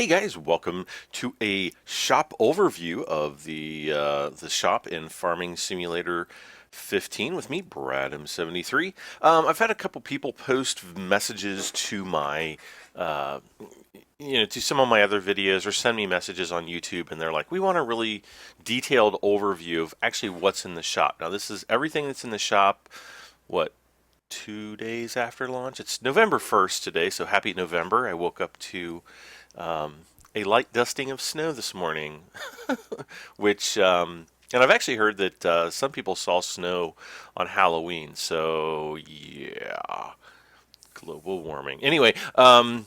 Hey guys, welcome to a shop overview of the shop in Farming Simulator 15 with me, Bradham73. I've had a couple people post messages to my uh, to some of my other videos or send me messages on YouTube, and they're like, we want a really detailed overview of actually what's in the shop. Now, this is everything that's in the shop. What, 2 days after launch? It's November 1st today, so happy November. I woke up to um, a light dusting of snow this morning, which, and I've actually heard that some people saw snow on Halloween, so yeah, global warming. Anyway, I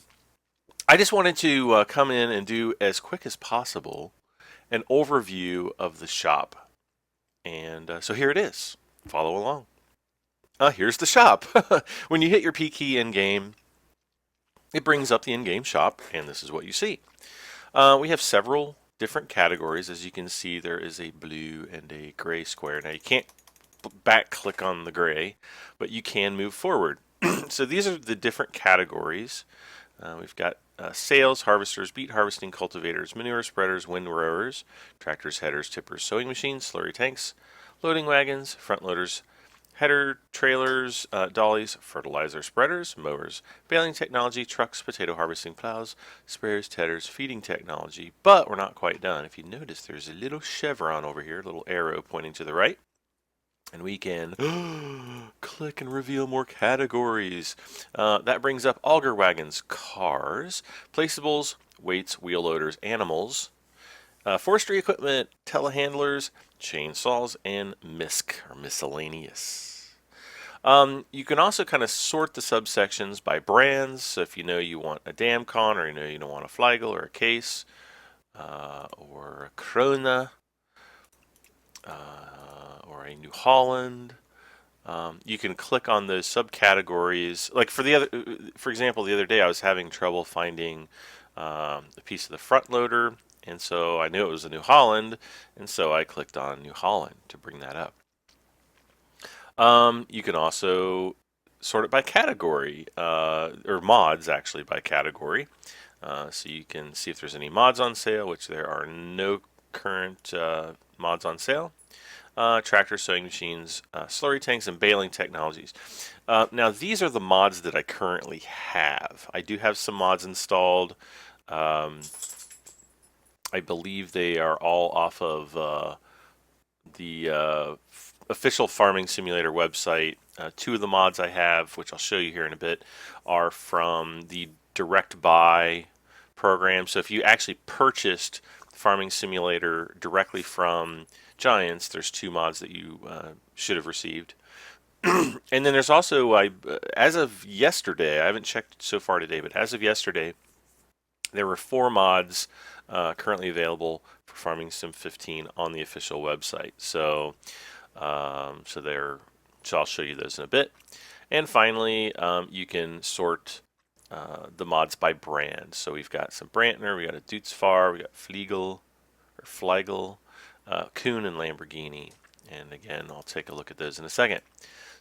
just wanted to come in and do as quick as possible an overview of the shop. And so here it is. Follow along. Here's the shop. When you hit your P key in game, it brings up the in-game shop, and this is what you see. We have several different categories. As you can see, there is a blue and a gray square. Now, you can't back click on the gray, but you can move forward. So these are the different categories. We've got sales, harvesters, beet harvesting, cultivators, manure spreaders, windrowers, tractors, headers, tippers, sowing machines, slurry tanks, loading wagons, front loaders, header trailers, dollies, fertilizer spreaders, mowers, baling technology, trucks, potato harvesting plows, sprayers, tedders, feeding technology. But we're not quite done. If you notice, there's a little chevron over here, a little arrow pointing to the right. And we can click and reveal more categories. That brings up auger wagons, cars, placeables, weights, wheel loaders, animals, forestry equipment, telehandlers, chainsaws, and miscellaneous. You can also kind of sort the subsections by brands. So if you know you want a Damcon, or you know you don't want a Flegel or a Case, or a Krona, or a New Holland. You can click on those subcategories. Like for example, the other day I was having trouble finding a piece of the front loader, and so I knew it was a New Holland, and so I clicked on New Holland to bring that up. You can also sort it by category, or mods actually by category. So you can see if there's any mods on sale, which there are no current mods on sale. Tractors, sowing machines, slurry tanks, and baling technologies. Now, these are the mods that I currently have. I do have some mods installed. I believe they are all off of the official Farming Simulator website. Two of the mods I have, which I'll show you here in a bit, are from the Direct Buy program. So if you actually purchased Farming Simulator directly from Giants, there's two mods that you should have received. And then there's also, as of yesterday, I haven't checked so far today, but as of yesterday, there were 4 mods currently available for Farming Sim 15 on the official website. So, so I'll show you those in a bit. And finally, you can sort the mods by brand. So we've got some Brantner, we got a Deutz-Fahr, we got Flegel, Kuhn, and Lamborghini. And again, I'll take a look at those in a second.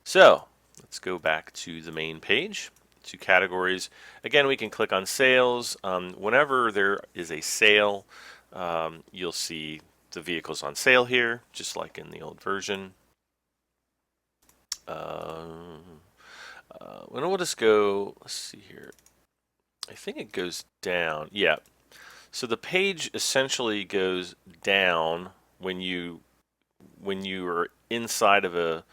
So let's go back to the main page. To categories. Again, we can click on sales. Whenever there is a sale, you'll see the vehicles on sale here, just like in the old version. We'll just go, let's see here. I think it goes down. Yeah. So the page essentially goes down when you are inside of a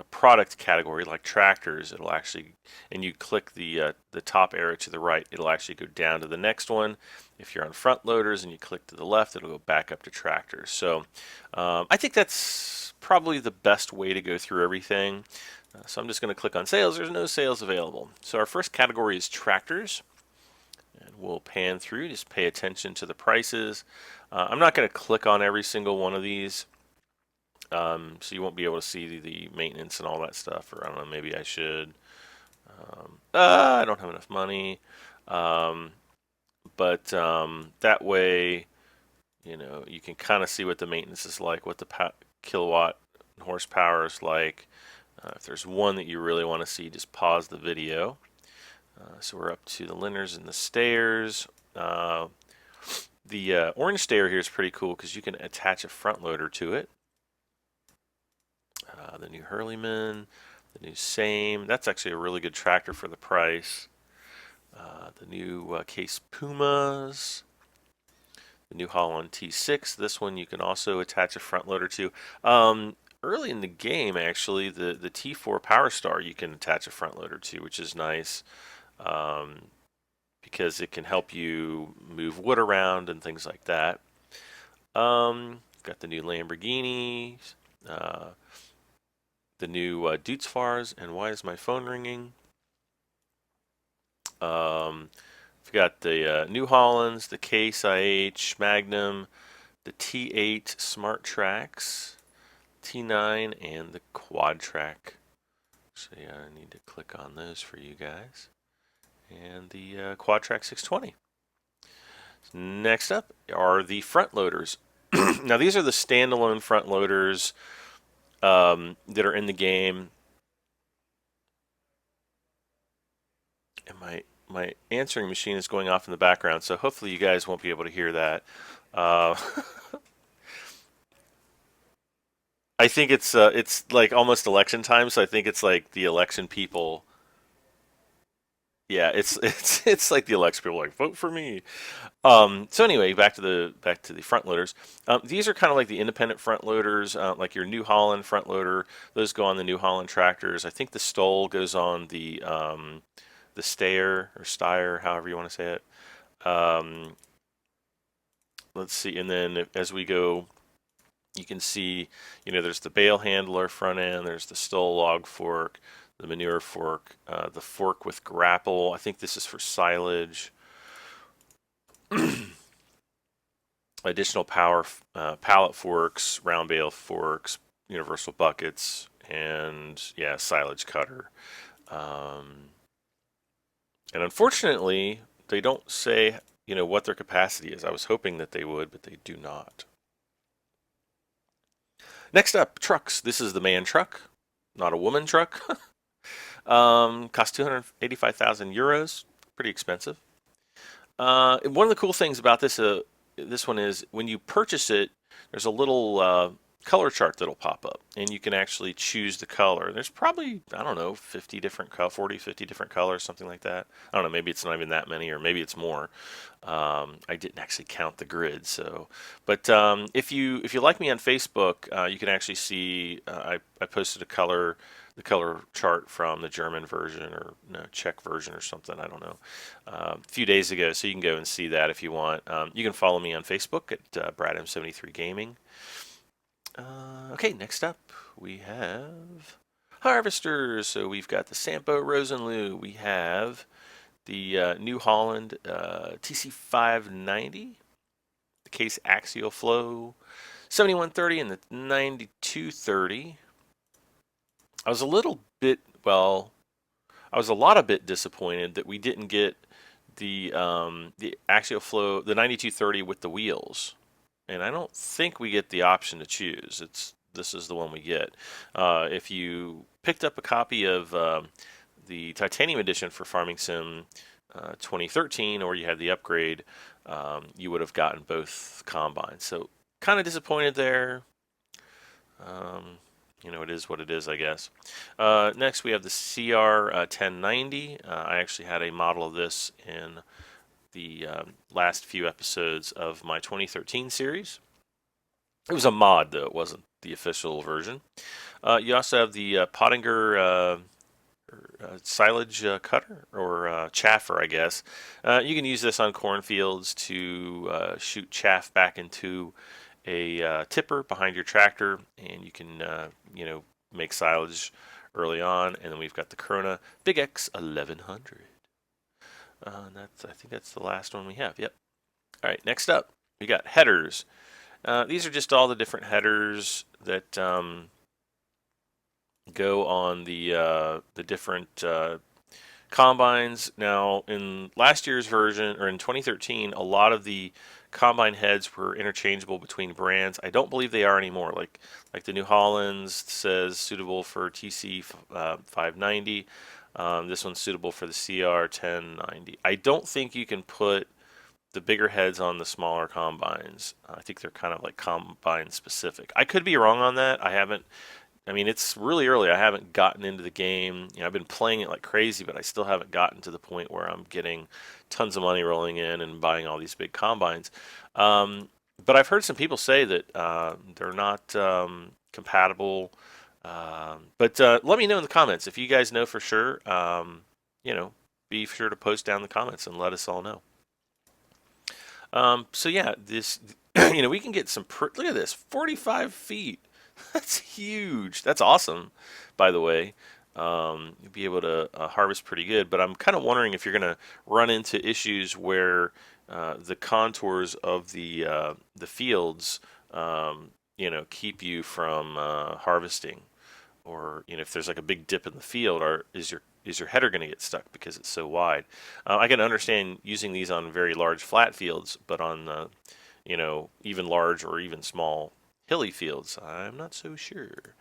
product category like tractors. It'll actually, and you click the top arrow to the right, it'll actually go down to the next one. If you're on front loaders and you click to the left, it'll go back up to tractors. So I think that's probably the best way to go through everything. So I'm just going to click on sales. There's no sales available. So our first category is tractors. And we'll pan through, just pay attention to the prices. I'm not going to click on every single one of these. So you won't be able to see the maintenance and all that stuff. Or I don't know, maybe I should. I don't have enough money. But that way, you can kind of see what the maintenance is like, what the kilowatt horsepower is like. If there's one that you really want to see, just pause the video. So we're up to the liners and the stairs. The orange stayer here is pretty cool because you can attach a front loader to it. The new Hurleyman, the new Same. That's actually a really good tractor for the price. The new Case Pumas. The New Holland T6. This one you can also attach a front loader to. Early in the game, actually, the T4 Power Star you can attach a front loader to, which is nice um, because it can help you move wood around and things like that. Got the new Lamborghinis, uh, the new Deutz-Fahrs, and why is my phone ringing? We've got the New Hollands, the Case IH Magnum, the T8 Smart Tracks, T9, and the Quad Track. So yeah, I need to click on those for you guys. And the Quad Track 620. Next up are the front loaders. Now these are the standalone front loaders that are in the game. And my answering machine is going off in the background, so hopefully you guys won't be able to hear that. Uh, I think it's like almost election time, so I think it's like the election people. Yeah, it's like the election people like vote for me. So anyway, back to the front loaders. These are kind of like the independent front loaders, like your New Holland front loader. Those go on the New Holland tractors. I think the Stoll goes on the Stayer or Steyr, however you want to say it. Let's see, and then as we go, you can see, there's the bale handler front end. There's the Stoll log fork, the manure fork, the fork with grapple. I think this is for silage. Additional power pallet forks, round bale forks, universal buckets, and yeah, silage cutter. Um, and unfortunately, they don't say what their capacity is. I was hoping that they would, but they do not. Next up, trucks. This is the man truck, not a woman truck. Cost 285,000 euros. Pretty expensive. One of the cool things about this one is when you purchase it, there's a little color chart that'll pop up, and you can actually choose the color. There's probably, I don't know, 50 different 40, 50 different colors, something like that. I don't know, maybe it's not even that many, or maybe it's more. I didn't actually count the grid, so. But if you like me on Facebook, you can actually see I posted the color chart from the German version or no, Czech version or something. I don't know. A few days ago, so you can go and see that if you want. You can follow me on Facebook at BradM73 Gaming. Okay, next up we have harvesters. So we've got the Sampo Rosenloo. We have the New Holland TC590, the Case Axial Flow 7130, and the 9230. I was a little bit, well, I was a lot of bit disappointed that we didn't get the Axial Flow, the 9230 with the wheels, and I don't think we get the option to choose. This is the one we get. If you picked up a copy of the Titanium Edition for Farming Sim 2013, or you had the upgrade, you would have gotten both combines. So kind of disappointed there. It is what it is, I guess. Next, we have the CR 1090. I actually had a model of this in the last few episodes of my 2013 series. It was a mod, though. It wasn't the official version. You also have the Pottinger silage cutter, or chaffer, I guess. You can use this on cornfields to shoot chaff back into a tipper behind your tractor, and you can make silage early on. And then we've got the Corona Big X 1100. I think that's the last one we have. Yep. All right, next up we got headers. These are just all the different headers that go on the different combines. Now, in last year's version, or in 2013, a lot of the combine heads were interchangeable between brands. I don't believe they are anymore. Like the New Hollands says suitable for TC 590. This one's suitable for the CR 1090. I don't think you can put the bigger heads on the smaller combines. I think they're kind of like combine specific. I could be wrong on that. I haven't. I mean, it's really early. I haven't gotten into the game. I've been playing it like crazy, but I still haven't gotten to the point where I'm getting tons of money rolling in and buying all these big combines. Um, but I've heard some people say that they're not compatible. But let me know in the comments if you guys know for sure. You know, be sure to post down in the comments and let us all know. So yeah, this we can get some. Look at this, 45 feet. That's huge. That's awesome, by the way. You'll be able to harvest pretty good, but I'm kind of wondering if you're going to run into issues where the contours of the fields, keep you from harvesting, or if there's like a big dip in the field, or is your header going to get stuck because it's so wide? I can understand using these on very large flat fields, but on even large or even small hilly fields, I'm not so sure.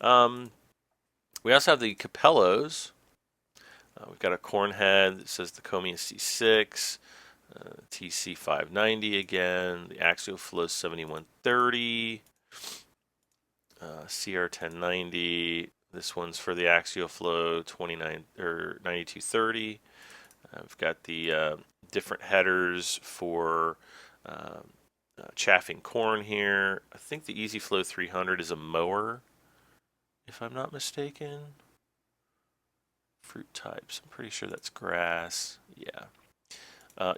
Um, we also have the capellos. We've got a corn head that says the Tacoma C6, TC 590 again, the axial flow 7130, CR 1090. This one's for the axial flow 29 or 9230. We've got the different headers for chaffing corn here. I think the Easy Flow 300 is a mower, if I'm not mistaken. Fruit types. I'm pretty sure that's grass. Yeah.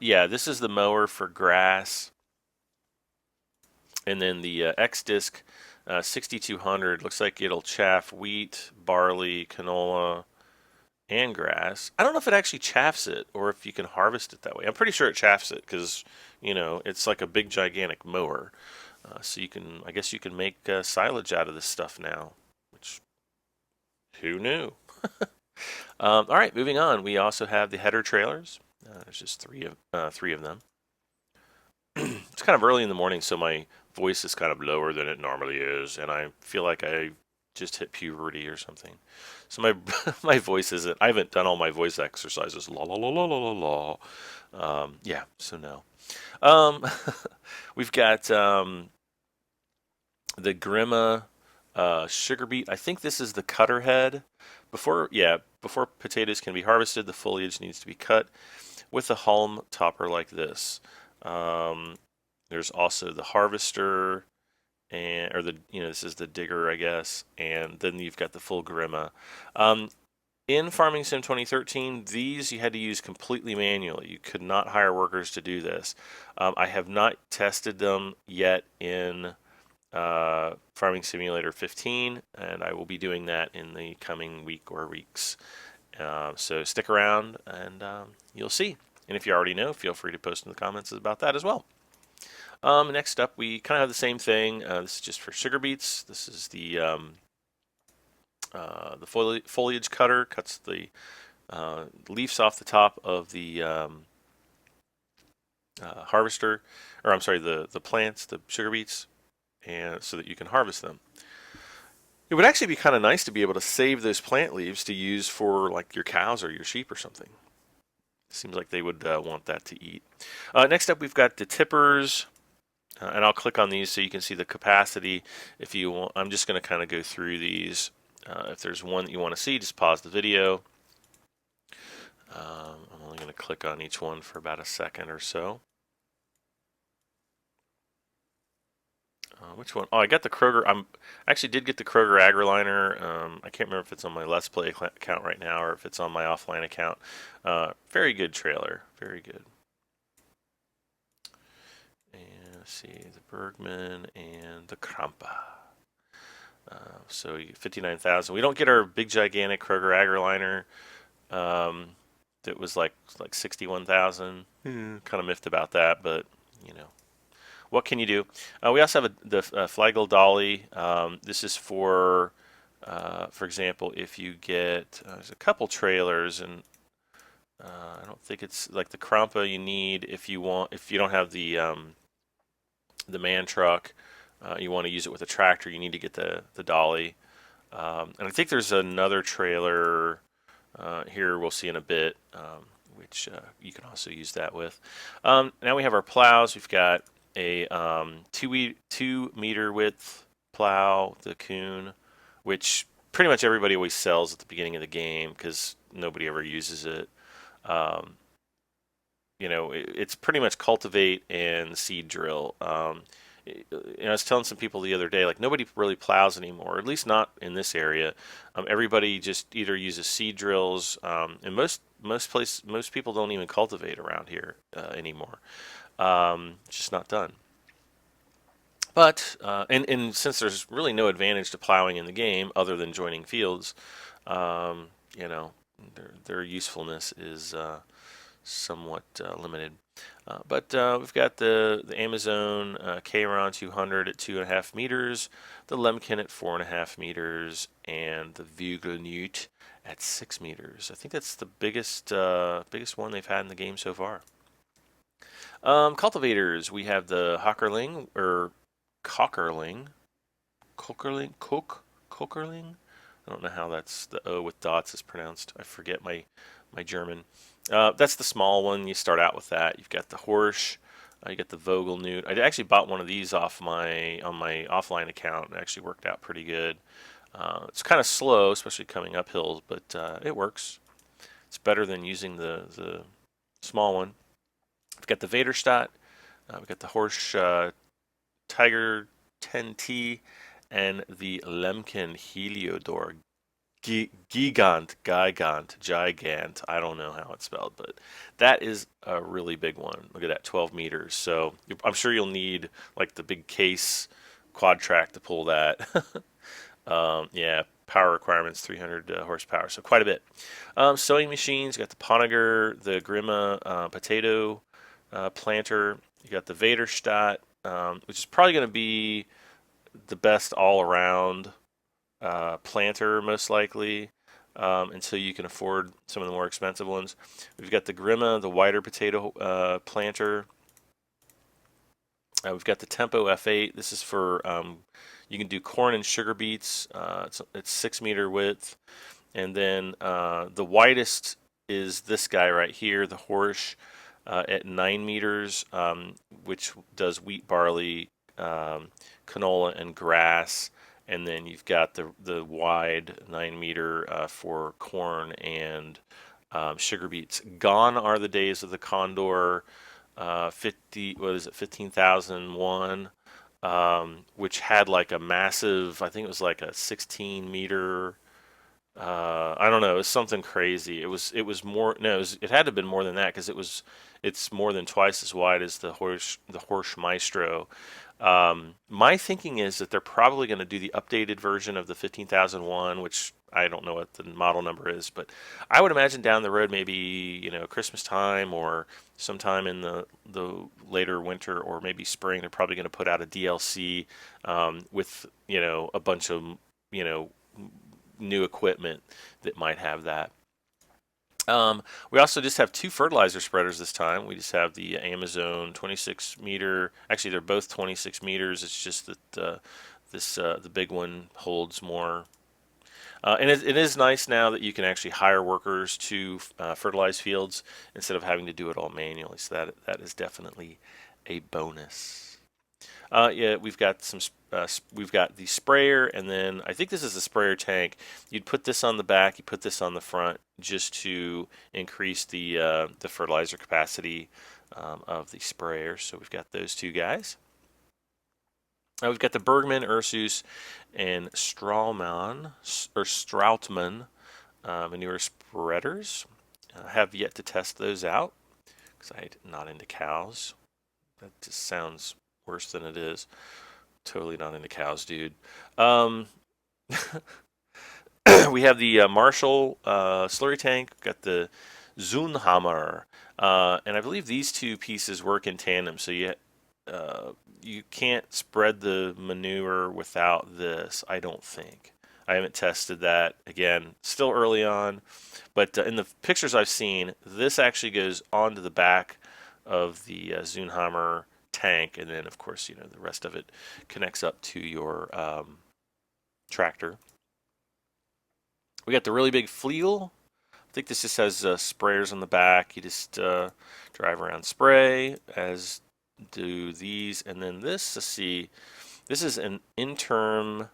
Yeah, this is the mower for grass. And then the X-Disc 6200 looks like it'll chaff wheat, barley, canola, and grass. I don't know if it actually chaffs it or if you can harvest it that way. I'm pretty sure it chaffs it because, it's like a big gigantic mower. So I guess you can make silage out of this stuff now, which, who knew? All right, moving on. We also have the header trailers. There's just three of them. It's kind of early in the morning, so my voice is kind of lower than it normally is, and I feel like I just hit puberty or something. So my my voice isn't. I haven't done all my voice exercises. La la la la la la la. Yeah. So no. Um, we've got the Grima sugar beet. I think this is the cutter head. Before potatoes can be harvested, the foliage needs to be cut with a halm topper like this. Um, there's also the harvester, this is the digger, I guess, and then you've got the full Grima. In Farming Sim 2013, these you had to use completely manually. You could not hire workers to do this. I have not tested them yet in Farming Simulator 15, and I will be doing that in the coming week or weeks. So stick around and you'll see. And if you already know, feel free to post in the comments about that as well. Next up, we kind of have the same thing. This is just for sugar beets. This is the foliage cutter. Cuts the leaves off the top of the harvester, or I'm sorry, the plants, the sugar beets, and so that you can harvest them. It would actually be kind of nice to be able to save those plant leaves to use for like your cows or your sheep or something. Seems like they would want that to eat. Next up, we've got the tippers, and I'll click on these so you can see the capacity. If you want, I'm just going to kind of go through these. If there's one that you want to see, just pause the video. I'm only going to click on each one for about a second or so. Which one? Oh, I got the Kroger. I actually did get the Kroger AgriLiner. I can't remember if it's on my Let's Play account right now or if it's on my offline account. Very good trailer. Very good. And let's see, the Bergman and the Krampa. So 59,000. We don't get our big gigantic Kroger AgriLiner. That was like 61,000. Kind of miffed about that, but what can you do? We also have the Flagel dolly. This is for example, if you get there's a couple trailers, and I don't think it's like the Krampa you need if you don't have the man truck. You want to use it with a tractor. You need to get the dolly. And I think there's another trailer here we'll see in a bit which you can also use that with. Now we have our plows. We've got a 2 meter width plow, the Kuhn, which pretty much everybody always sells at the beginning of the game because nobody ever uses it. Um, it's pretty much cultivate and seed drill. I was telling some people the other day, like nobody really plows anymore, at least not in this area. Everybody just either uses seed drills, and most people don't even cultivate around here anymore. It's just not done. But and since there's really no advantage to plowing in the game other than joining fields, um, you know, their usefulness is somewhat limited. But we've got the Amazon Kron 200 at 2.5 meters, the Lemken at 4.5 meters, and the Vugelnut at 6 meters. I think that's the biggest one they've had in the game so far. Cultivators, we have the Hockerling or Cockerling, Cockerling. I don't know how that's the O with dots is pronounced. I forget my German. That's the small one. You start out with that. You've got the Horsch. You get the Vogelnut. I actually bought one of these on my offline account. It actually worked out pretty good. It's kind of slow, especially coming up hills, but it works. It's better than using the small one. We've got the Vaderstadt. We've got the Horsch Tiger 10T and the Lemken Heliodor Gigant. I don't know how it's spelled, but that is a really big one. Look at that, 12 meters. So I'm sure you'll need like the big case quad track to pull that. Yeah, power requirements 300 horsepower, so quite a bit. Sowing machines, you got the Poniger, the Grima potato planter. You got the Vaderstadt, which is probably going to be the best all around planter, most likely, until you can afford some of the more expensive ones. We've got the Grima, the wider potato planter. We've got the Tempo F8. This is for you can do corn and sugar beets. It's 6 meter width, and then the widest is this guy right here, the Horsch, at 9 meters, which does wheat, barley, canola, and grass. And then you've got the wide 9 meter for corn and sugar beets. Gone are the days of the Condor 15,001, which had like a massive, I think it was like a 16 meter. I don't know. It was something crazy. It was more. No, it had to have been more than that because it's more than twice as wide as the Horsch Maestro. My thinking is that they're probably going to do the updated version of the 15,001, which I don't know what the model number is, but I would imagine down the road, maybe Christmas time or sometime in the later winter or maybe spring, they're probably going to put out a DLC with a bunch of you know new equipment that might have that. We also just have two fertilizer spreaders this time. We just have the Amazon 26 meter. Actually, they're both 26 meters. It's just that the big one holds more. And it is nice now that you can actually hire workers to fertilize fields instead of having to do it all manually. So that is definitely a bonus. Yeah, we've got the sprayer, and then I think this is a sprayer tank. You'd put this on the back, you put this on the front, just to increase the fertilizer capacity of the sprayer. So we've got those two guys. We've got the Bergman, Ursus, and Strautmann manure spreaders. I have yet to test those out because I'm not into cows. That just sounds worse than it is. Totally not into cows, dude. Um, we have the Marshall slurry tank. We've got the Zunhammer, and I believe these two pieces work in tandem. So you can't spread the manure without this. I don't think. I haven't tested that. Again, still early on, but in the pictures I've seen, this actually goes onto the back of the Zunhammer tank, and then of course the rest of it connects up to your tractor. We got the really big Fliegl think this just has sprayers on the back. You just drive around, spray, as do these, and then this. Let's see. This is an interim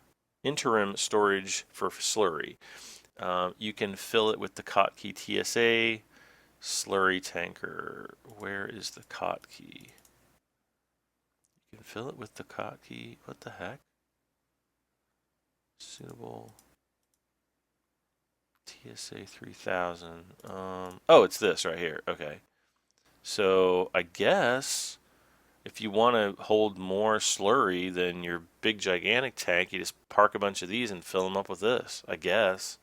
storage for slurry. You can fill it with the Kottke TSA slurry tanker. Where is the Kottke? You can fill it with the Kottke. What the heck? Suitable. TSA 3000. Oh, it's this right here. Okay. So I guess if you want to hold more slurry than your big gigantic tank, you just park a bunch of these and fill them up with this, I guess.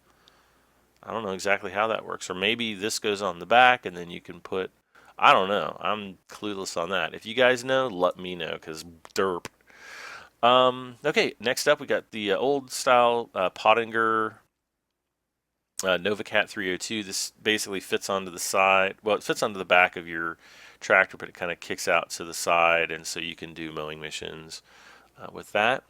I don't know exactly how that works. Or maybe this goes on the back and then you can put, I don't know. I'm clueless on that. If you guys know, let me know, because derp. Okay, next up we got the old style Pottinger NovaCat 302. This basically fits onto the side. Well, it fits onto the back of your tractor, but it kind of kicks out to the side, and so you can do mowing missions with that,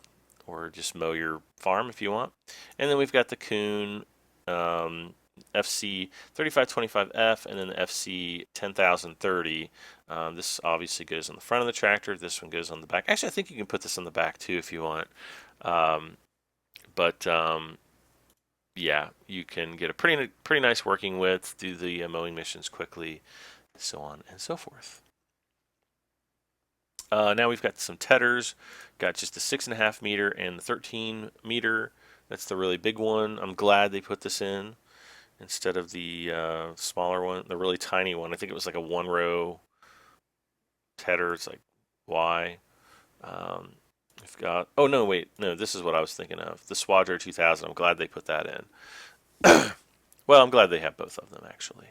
or just mow your farm if you want. And then we've got the Kuhn FC 3525F, and then the FC 10030. This obviously goes on the front of the tractor. This one goes on the back. Actually, I think you can put this on the back too if you want. But yeah, you can get a pretty nice working width, do the mowing missions quickly, so on and so forth. Now we've got some tethers. Got just the 6.5 meter and the 13 meter. That's the really big one. I'm glad they put this in instead of the smaller one, the really tiny one. I think it was like a 1-row tether. It's like, why? We've got, oh no, wait, no, this is what I was thinking of. The Swadro 2000. I'm glad they put that in. Well, I'm glad they have both of them, actually.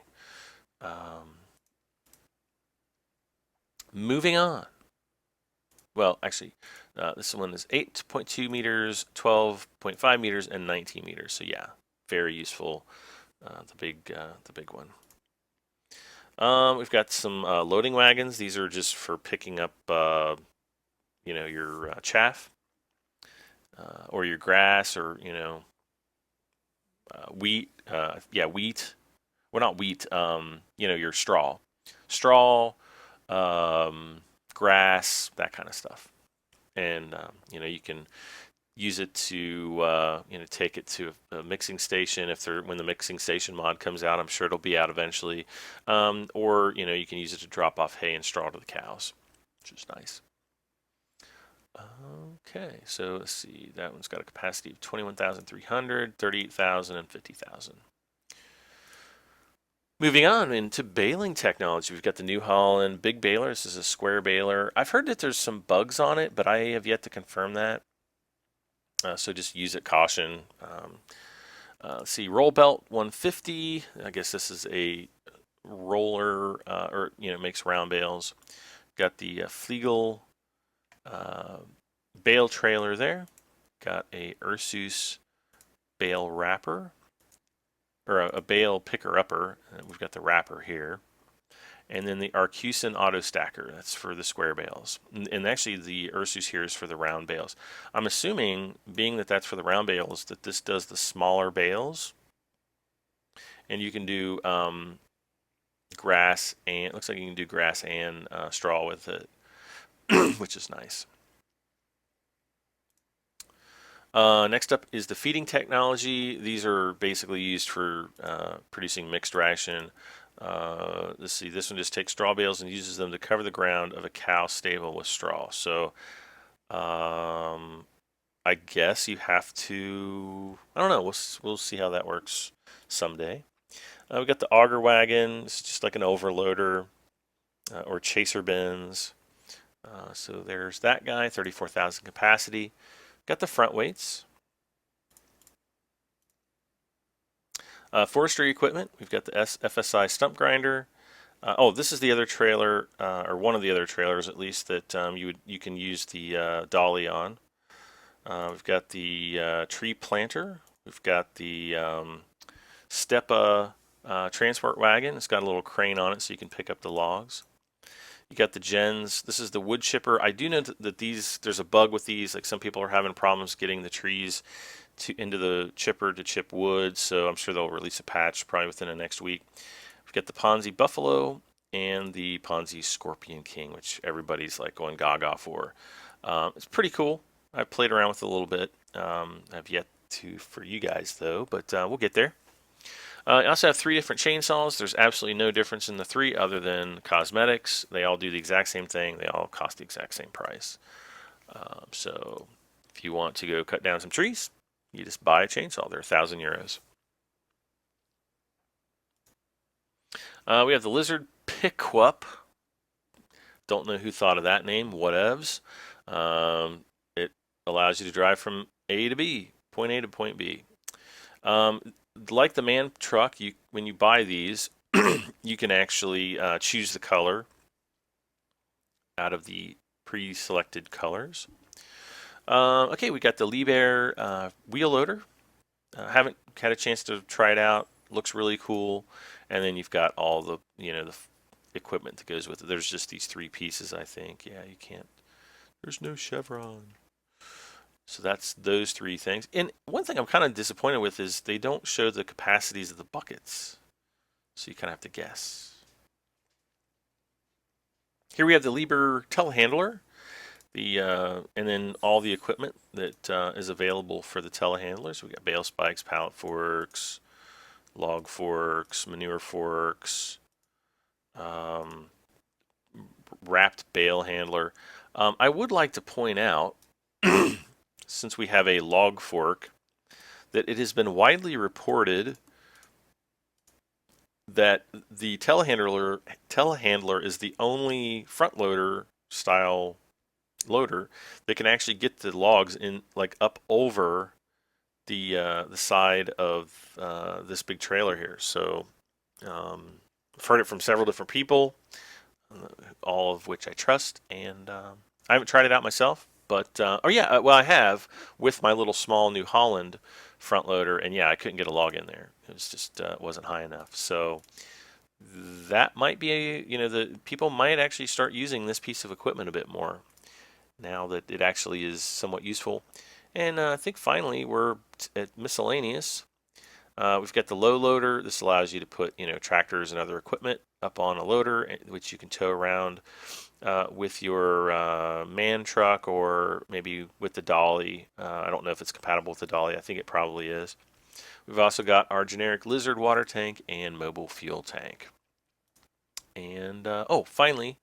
Moving on. Well, actually, this one is 8.2 meters, 12.5 meters, and 19 meters. So yeah, very useful. The big one. We've got some loading wagons. These are just for picking up, your chaff or your grass, or wheat. Wheat. Well, not wheat. Your straw, grass, that kind of stuff. And you can use it to take it to a mixing station when the mixing station mod comes out. I'm sure it'll be out eventually. Or you can use it to drop off hay and straw to the cows, which is nice. Okay, so let's see. That one's got a capacity of 21,300, 38,000, and 50,000. Moving on into baling technology, we've got the New Holland big baler. This is a square baler. I've heard that there's some bugs on it, but I have yet to confirm that. So just use it caution. Let's see, roll belt 150. I guess this is a roller, or makes round bales. Got the Fliegel bale trailer there. Got a Ursus bale wrapper, or a bale picker upper. We've got the wrapper here. And then the Arcusin auto stacker, that's for the square bales. And actually the Ursus here is for the round bales. I'm assuming, being that that's for the round bales, that this does the smaller bales. And you can do grass, and it looks like you can do grass and straw with it, which is nice. Next up is the feeding technology. These are basically used for producing mixed ration. Let's see, this one just takes straw bales and uses them to cover the ground of a cow stable with straw. So I guess you have to, I don't know, we'll see how that works someday. We got the auger wagon. It's just like an overloader or chaser bins. So there's that guy, 34,000 capacity. Got the front weights. Forestry equipment. We've got the FSI stump grinder. This is the other trailer, or one of the other trailers at least, that you can use the dolly on. We've got the tree planter. We've got the Stepa transport wagon. It's got a little crane on it so you can pick up the logs. You got the gens. This is the wood chipper. I do know that there's a bug with these. Like, some people are having problems getting the trees into the chipper to chip wood, so I'm sure they'll release a patch probably within the next week. We've got the Ponsse Buffalo and the Ponsse Scorpion King, which everybody's like going gaga for. It's pretty cool. I've played around with it a little bit. I've yet to for you guys though, but we'll get there. I also have 3 different chainsaws. There's absolutely no difference in the 3 other than cosmetics. They all do the exact same thing. They all cost the exact same price. So if you want to go cut down some trees, you just buy a chainsaw. They're €1,000. We have the Lizard Pickup. Don't know who thought of that name. Whatevs. It allows you to drive from A to B, point A to point B. Like the man truck, when you buy these, you can actually choose the color out of the pre-selected colors. Okay, we got the Liebherr wheel loader. Haven't had a chance to try it out. Looks really cool. And then you've got all the the equipment that goes with it. There's just these 3 pieces, I think. Yeah, you can't. There's no chevron. So that's those 3 things. And one thing I'm kind of disappointed with is they don't show the capacities of the buckets. So you kind of have to guess. Here we have the Liebherr telehandler. And then all the equipment that is available for the telehandlers. We got bale spikes, pallet forks, log forks, manure forks, wrapped bale handler. I would like to point out, since we have a log fork, that it has been widely reported that the telehandler is the only front loader style loader that can actually get the logs in like up over the side of this big trailer here. So I've heard it from several different people, all of which I trust, and I haven't tried it out myself. But I have with my little small New Holland front loader, and yeah, I couldn't get a log in there. It was just wasn't high enough. So that might be the people might actually start using this piece of equipment a bit more now that it actually is somewhat useful. And I think finally we're at Miscellaneous. We've got the low loader. This allows you to put tractors and other equipment up on a loader, which you can tow around with your man truck or maybe with the dolly. I don't know if it's compatible with the dolly. I think it probably is. We've also got our generic Lizard water tank and mobile fuel tank. And finally,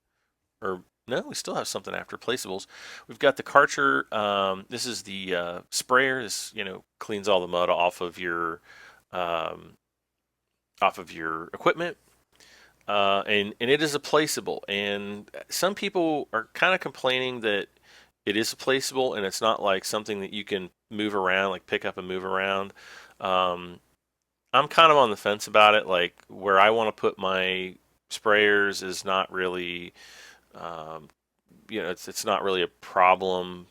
or no, we still have something after placeables. We've got the Karcher. This is the sprayer. This cleans all the mud off of your equipment. And it is a placeable. And some people are kind of complaining that it is a placeable and it's not like something that you can move around, like pick up and move around. I'm kind of on the fence about it. Like where I want to put my sprayers is not really, it's not really a problem.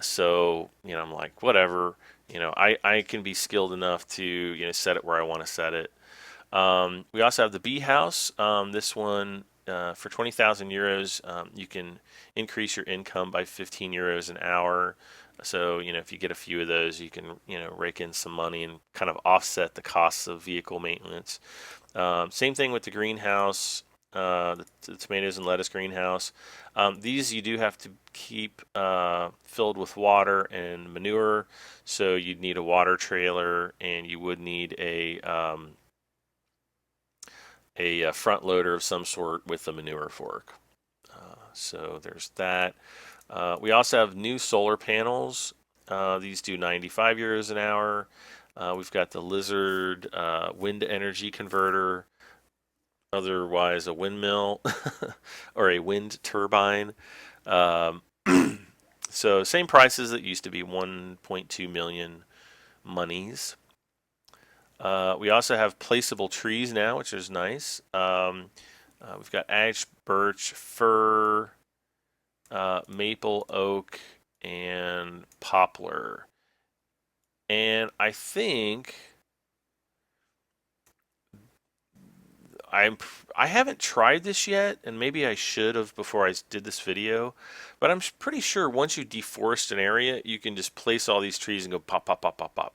So I'm like, whatever. I can be skilled enough to set it where I want to set it. We also have the bee house. This one for 20,000 euros, you can increase your income by 15 euros an hour. So if you get a few of those, you can rake in some money and kind of offset the costs of vehicle maintenance. Same thing with the greenhouse, the tomatoes and lettuce greenhouse. These you do have to keep filled with water and manure, so you'd need a water trailer, and you would need a front loader of some sort with a manure fork. So there's that. We also have new solar panels. These do 95 euros an hour. We've got the Lizard wind energy converter, otherwise a windmill or a wind turbine. So same prices that used to be, 1.2 million monies. We also have placeable trees now, which is nice. We've got ash, birch, fir, maple, oak, and poplar. And I think I haven't tried this yet, and maybe I should have before I did this video. But I'm pretty sure once you deforest an area, you can just place all these trees and go pop, pop, pop, pop, pop.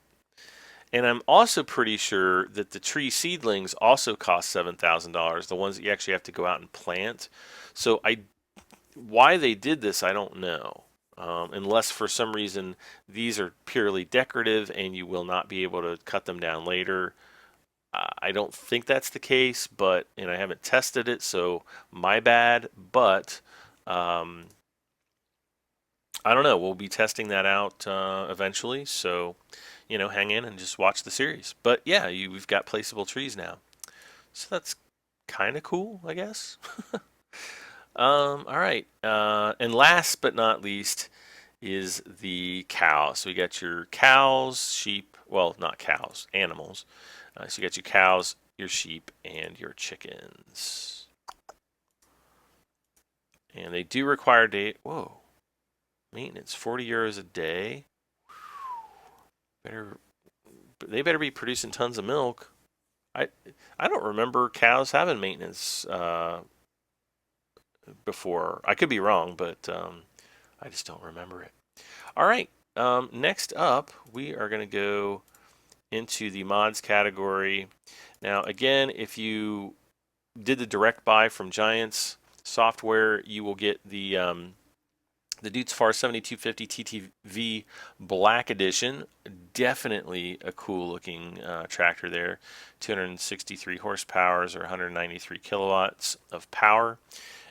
And I'm also pretty sure that the tree seedlings also cost $7,000, the ones that you actually have to go out and plant. So why they did this, I don't know. Unless for some reason these are purely decorative and you will not be able to cut them down later. I don't think that's the case, but and I haven't tested it, so my bad. But I don't know. We'll be testing that out eventually, so hang in and just watch the series. But yeah, we've got placeable trees now, so that's kind of cool, I guess. All right, and last but not least is the cow. So we got your cows, sheep. Well, not cows, animals. So you got your cows, your sheep, and your chickens. And they do require maintenance, 40 euros a day. They better be producing tons of milk. I don't remember cows having maintenance before. I could be wrong, but I just don't remember it. All right. Next up, we are going to go into the mods category. Now, again, if you did the direct buy from Giants software, you will get the Deutz-Fahr 7250 TTV Black Edition. Definitely a cool looking tractor there. 263 horsepower or 193 kilowatts of power.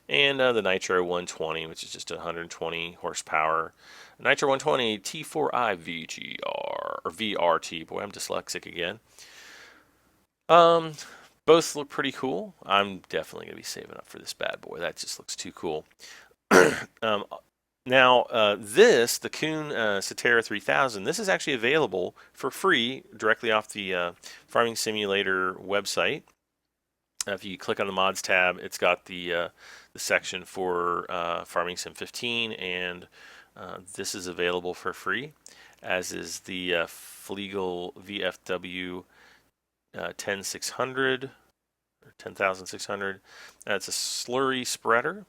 And the Nitro 120, which is just 120 horsepower. Nitro 120 T4i VGR, or VRT. Boy, I'm dyslexic again. Both look pretty cool. I'm definitely going to be saving up for this bad boy. That just looks too cool. Now, the Kuhn Cetera 3000, this is actually available for free directly off the Farming Simulator website. If you click on the mods tab, it's got the section for Farming Sim 15, and this is available for free, as is the Flegel VFW 10600 or 10600. It's a slurry spreader.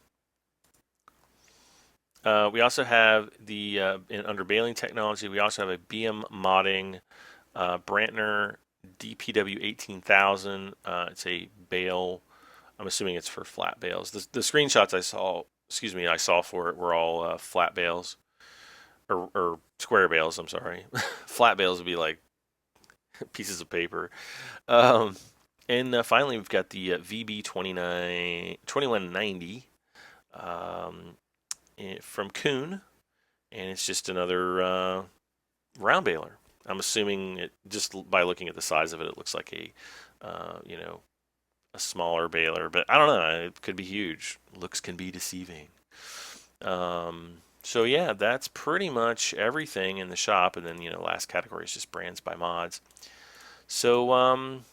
We also have under Baling technology, we also have a BM modding Brantner DPW 18000. It's a bale. I'm assuming it's for flat bales. The screenshots I saw for it were all flat bales or square bales. I'm sorry. Flat bales would be like pieces of paper. And finally, we've got the VB 2190 from Kuhn, and it's just another round baler. I'm assuming it just by looking at the size of it, it looks like a smaller baler, but I don't know. It could be huge. Looks can be deceiving. So yeah, that's pretty much everything in the shop, and then last category is just brands by mods. So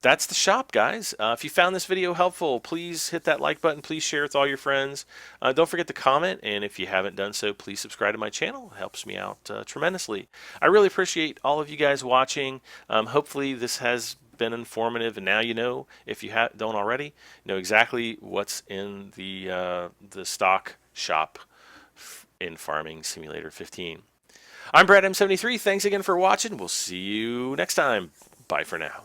that's the shop, guys. If you found this video helpful, please hit that like button. Please share with all your friends. Don't forget to comment, and if you haven't done so, please subscribe to my channel. It helps me out tremendously. I really appreciate all of you guys watching. Hopefully this has been informative, and now if you don't already, know exactly what's in the stock shop in Farming Simulator 15. I'm Brad M73. Thanks again for watching. We'll see you next time. Bye for now.